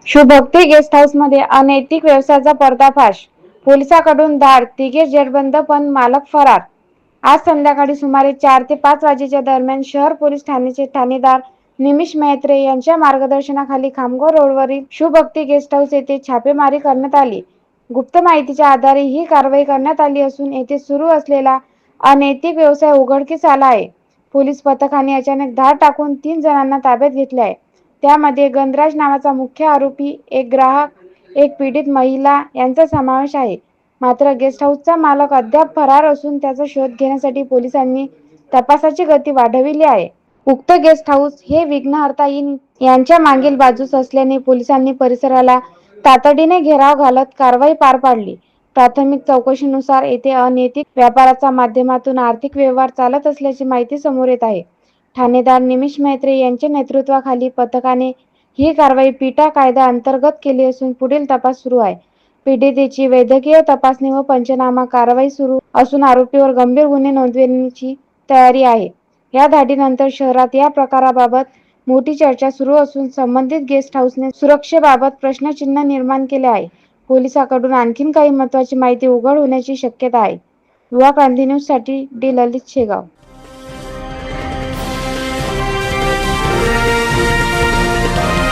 शिवभक्ती guest हाऊसमध्ये अनैतिक व्यवसायाचा पर्दाफाश, पोलिसांकडून धाड, तिघे जेरबंद पण मालक फरार. आज संध्याकाळी सुमारे 4 ते 5 वाजेच्या दरम्यान शहर पोलीस ठाण्याचे ठाणेदार निमिष म्हेत्रे यांच्या मार्गदर्शनाखाली खामगाव रोडवरील शिवभक्ती गेस्ट हाऊस येथे छापेमारी करण्यात आली. गुप्त माहितीच्या आधारे ही कारवाई करण्यात आली असून येथे सुरू असलेला अनैतिक व्यवसाय उघडकीस आला आहे. पोलीस पथकाने अचानक धाड टाकून 3 जणांना ताब्यात घेतले आहे. त्यामध्ये गणराज नावाचा मुख्य आरोपी, एक ग्राहक, एक पीडित महिला यांचा समावेश आहे. मात्र गेस्ट हाऊसचा मालक अद्याप फरार असून त्याचा शोध घेण्यासाठी पोलिसांनी तपासाची गती वाढविली आहे. उक्त गेस्ट हाऊस हे विघ्नहर्ता इन यांच्या मागील बाजूस असल्याने पोलिसांनी परिसराला तातडीने घेराव घालत कारवाई पार पाडली. प्राथमिक चौकशीनुसार येथे अनैतिक व्यापाराच्या माध्यमातून आर्थिक व्यवहार चालत असल्याची माहिती समोर येत आहे. ठाणेदार निमिष म्हेत्रे यांच्या नेतृत्वाखाली पथकाने ही कारवाई पीटा कायदा अंतर्गत केली असून पुढील तपास सुरू आहे. पीडितेची वैद्यकीय तपासणी व पंचनामा कारवाई सुरू असून आरोपीवर गंभीर गुन्हे नोंदविण्याची तयारी आहे. या धाडीनंतर शहरात या प्रकाराबाबत मोठी चर्चा सुरू असून संबंधित गेस्ट हाऊसने सुरक्षेबाबत प्रश्नचिन्ह निर्माण केले आहे. पोलिसांकडून आणखी काही महत्त्वाची माहिती उघड होण्याची शक्यता आहे. युवा क्रांती न्यूजसाठी डी. ललित शेगाव.